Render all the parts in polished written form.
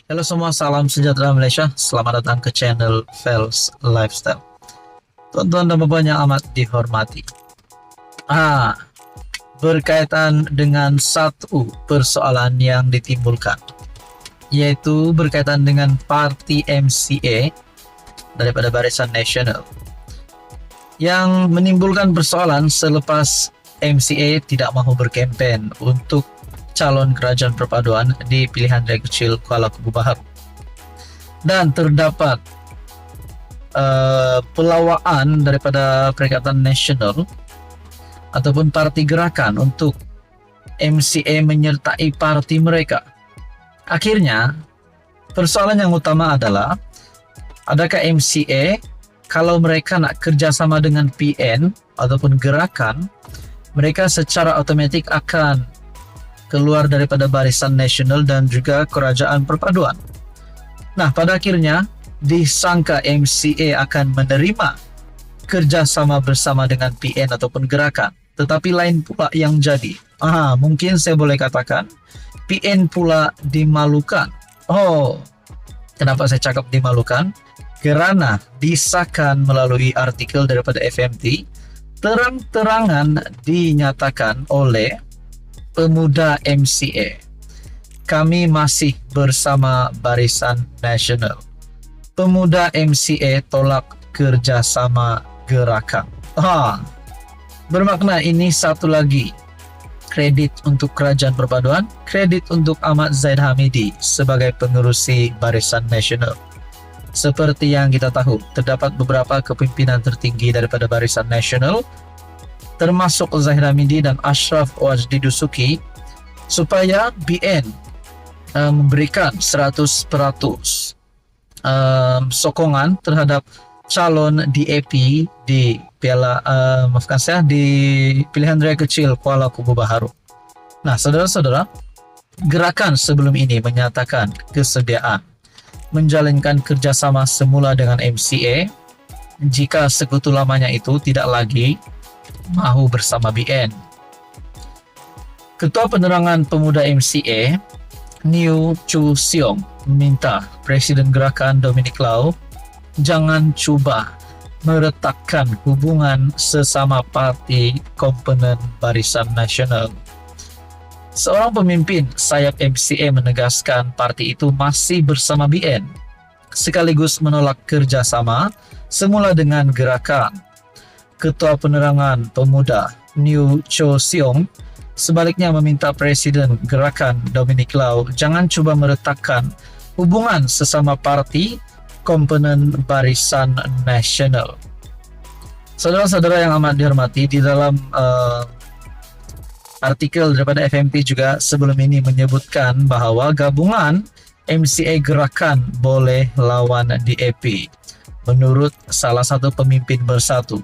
Halo semua, salam sejahtera Malaysia. Selamat datang ke channel Fels Lifestyle. Tuan-tuan dan puan yang amat dihormati. Berkaitan dengan satu persoalan yang ditimbulkan, yaitu berkaitan dengan parti MCA daripada Barisan Nasional yang menimbulkan persoalan selepas MCA tidak mahu berkempen untuk calon kerajaan perpaduan di pilihan raya kecil Kuala Kubu Baharu, dan terdapat pelawaan daripada Perikatan Nasional ataupun parti gerakan untuk MCA menyertai parti mereka. Akhirnya persoalan yang utama adalah, adakah MCA kalau mereka nak kerjasama dengan PN ataupun gerakan, mereka secara otomatik akan keluar daripada Barisan Nasional dan juga Kerajaan Perpaduan. Nah, pada akhirnya disangka MCA akan menerima kerjasama bersama dengan PN ataupun gerakan, tetapi lain pula yang jadi. Mungkin saya boleh katakan PN pula dimalukan. Kenapa saya cakap dimalukan? Kerana disahkan melalui artikel daripada FMT, terang-terangan dinyatakan oleh pemuda MCA, kami masih bersama Barisan Nasional. Pemuda MCA tolak kerjasama gerakan. Bermakna ini satu lagi kredit untuk Kerajaan Perpaduan, kredit untuk Ahmad Zaid Hamidi sebagai pengerusi Barisan Nasional. Seperti yang kita tahu, terdapat beberapa kepimpinan tertinggi daripada Barisan Nasional, termasuk Zahid Hamidi dan Ashraf Wajdi Dusuki, supaya BN memberikan 100% sokongan terhadap calon DAP di di pilihan raya kecil Kuala Kubu Baharu. Nah, saudara-saudara, gerakan sebelum ini menyatakan kesediaan menjalankan kerjasama semula dengan MCA jika sekutu lamanya itu tidak lagi mahu bersama BN. Ketua Penerangan Pemuda MCA, Niu Chu Siong, meminta Presiden Gerakan Dominic Lau jangan cuba meretakkan hubungan sesama parti komponen Barisan Nasional. Seorang pemimpin sayap MCA menegaskan parti itu masih bersama BN, sekaligus menolak kerjasama semula dengan gerakan. Ketua Penerangan Pemuda Niu Cho Siong sebaliknya meminta Presiden Gerakan Dominic Lau jangan cuba meretakkan hubungan sesama parti komponen Barisan Nasional. Saudara-saudara yang amat dihormati, di dalam artikel daripada FMT juga sebelum ini menyebutkan bahawa gabungan MCA gerakan boleh lawan DAP menurut salah satu pemimpin bersatu,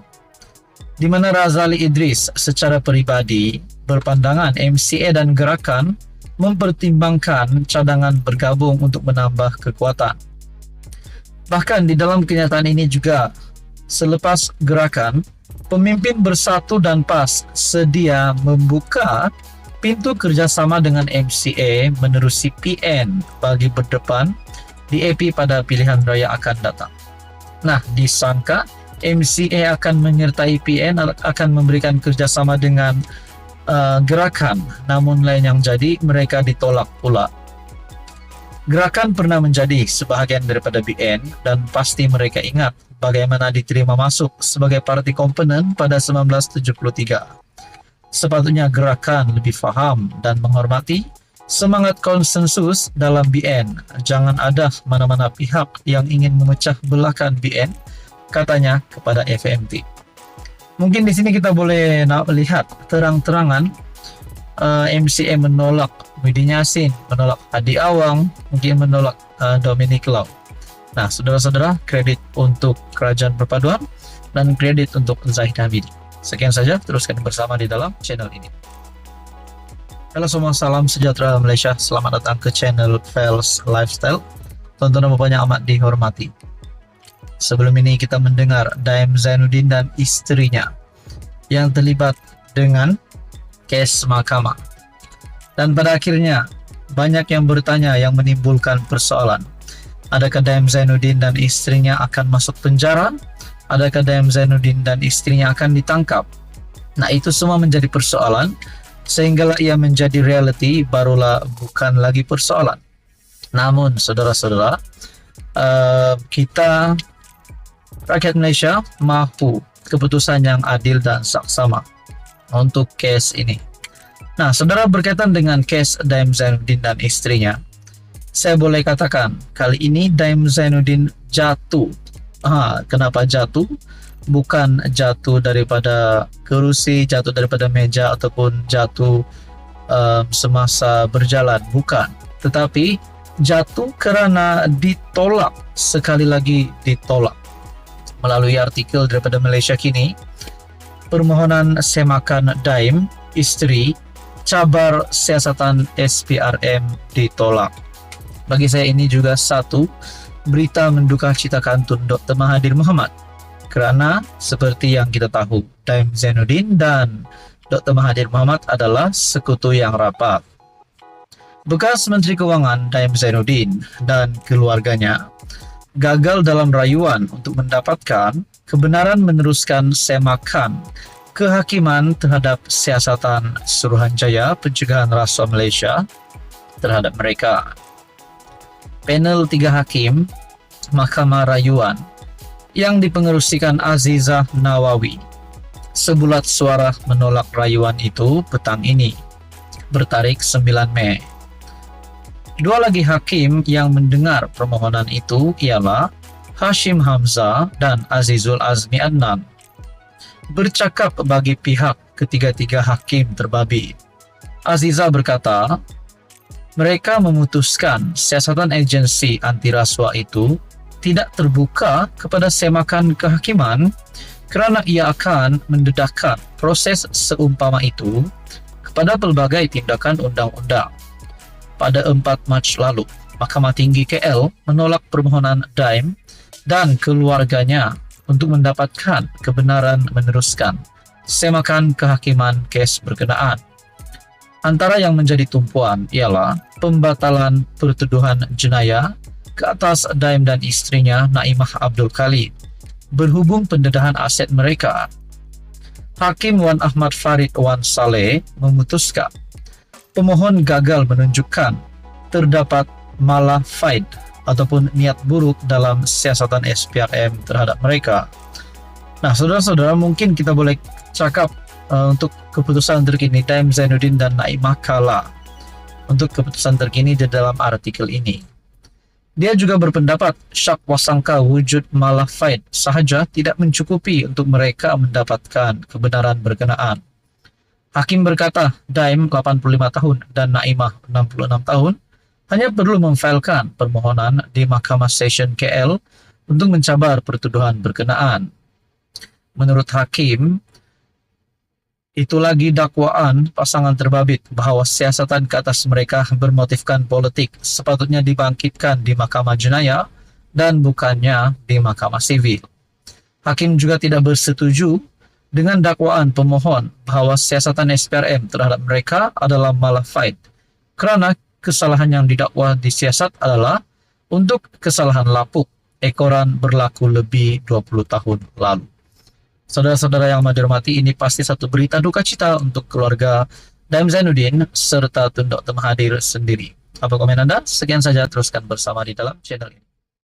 di mana Razali Idris secara peribadi berpandangan MCA dan gerakan mempertimbangkan cadangan bergabung untuk menambah kekuatan. Bahkan di dalam kenyataan ini juga, selepas gerakan, pemimpin bersatu dan PAS sedia membuka pintu kerjasama dengan MCA menerusi PN bagi berdepan DAP pada pilihan raya akan datang. Nah, disangka MCA akan menyertai PN, akan memberikan kerjasama dengan gerakan, namun lain yang jadi, mereka ditolak pula. Gerakan pernah menjadi sebahagian daripada BN dan pasti mereka ingat bagaimana diterima masuk sebagai parti komponen pada 1973. Sepatutnya gerakan lebih faham dan menghormati semangat konsensus dalam BN. Jangan ada mana-mana pihak yang ingin memecah belahkan BN, katanya kepada FMT. Mungkin di sini kita boleh melihat terang-terangan MCA menolak Muhyiddin Yassin, menolak Hadi Awang, mungkin menolak Dominic Lau. Nah, saudara-saudara, kredit untuk Kerajaan Perpaduan dan kredit untuk Zahid Hamidi. Sekian saja, teruskan bersama di dalam channel ini. Halo semua, salam sejahtera Malaysia. Selamat datang ke channel Fels Lifestyle. Tonton dan yang amat dihormati. Sebelum ini kita mendengar Daim Zainuddin dan istrinya yang terlibat dengan kes mahkamah. Dan pada akhirnya banyak yang bertanya yang menimbulkan persoalan. Adakah Daim Zainuddin dan istrinya akan masuk penjara? Adakah Daim Zainuddin dan istrinya akan ditangkap? Nah, itu semua menjadi persoalan, sehinggalah ia menjadi reality, barulah bukan lagi persoalan. Namun, saudara-saudara, kita rakyat Malaysia mahu keputusan yang adil dan saksama untuk kes ini. Nah, saudara, berkaitan dengan kes Daim Zainuddin dan istrinya, saya boleh katakan kali ini Daim Zainuddin jatuh. Kenapa jatuh? Bukan jatuh daripada kerusi, jatuh daripada meja, ataupun jatuh semasa berjalan, bukan. Tetapi jatuh kerana ditolak, sekali lagi ditolak. Melalui artikel daripada Malaysia Kini, permohonan semakan Daim, isteri, cabar siasatan SPRM ditolak. Bagi saya ini juga satu berita menduka citakan Tun Dr. Mahathir Mohamad, kerana seperti yang kita tahu, Daim Zainuddin dan Dr. Mahathir Mohamad adalah sekutu yang rapat. Bekas Menteri Kewangan Daim Zainuddin dan keluarganya gagal dalam rayuan untuk mendapatkan kebenaran meneruskan semakan kehakiman terhadap siasatan Suruhanjaya Pencegahan Rasuah Malaysia terhadap mereka. Panel 3 hakim Mahkamah Rayuan yang dipengerusikan Azizah Nawawi sebulat suara menolak rayuan itu petang ini, bertarik 9 Mei. Dua lagi hakim yang mendengar permohonan itu ialah Hashim Hamzah dan Azizul Azmi Adnan. Bercakap bagi pihak ketiga-tiga hakim terbabi, Azizah berkata, mereka memutuskan siasatan agensi anti rasuah itu tidak terbuka kepada semakan kehakiman kerana ia akan mendedahkan proses seumpama itu kepada pelbagai tindakan undang-undang. Pada 4 Mac lalu, Mahkamah Tinggi KL menolak permohonan Daim dan keluarganya untuk mendapatkan kebenaran meneruskan semakan kehakiman kes berkenaan. Antara yang menjadi tumpuan ialah pembatalan pertuduhan jenayah ke atas Daim dan istrinya Naimah Abdul Khalid berhubung pendedahan aset mereka. Hakim Wan Ahmad Farid Wan Saleh memutuskan pemohon gagal menunjukkan terdapat malafaid ataupun niat buruk dalam siasatan SPRM terhadap mereka. Nah, saudara-saudara, mungkin kita boleh cakap untuk keputusan terkini Daim Zainuddin dan Naimah kalah untuk keputusan terkini di dalam artikel ini. Dia juga berpendapat syak wasangka wujud malafaid sahaja tidak mencukupi untuk mereka mendapatkan kebenaran berkenaan. Hakim berkata Daim 85 tahun dan Naimah 66 tahun hanya perlu memfailkan permohonan di Mahkamah Session KL untuk mencabar pertuduhan berkenaan. Menurut Hakim, itu lagi dakwaan pasangan terbabit bahawa siasatan ke atas mereka bermotifkan politik sepatutnya dibangkitkan di Mahkamah Jenayah dan bukannya di Mahkamah Sivil. Hakim juga tidak bersetuju dengan dakwaan pemohon bahawa siasatan SPRM terhadap mereka adalah malafaid kerana kesalahan yang didakwa disiasat adalah untuk kesalahan lapuk ekoran berlaku lebih 20 tahun lalu. Saudara-saudara yang menghormati, ini pasti satu berita duka cita untuk keluarga Daim Zainuddin serta Tun Dr. Mahathir sendiri. Apa komen Anda? Sekian saja, teruskan bersama di dalam channel ini.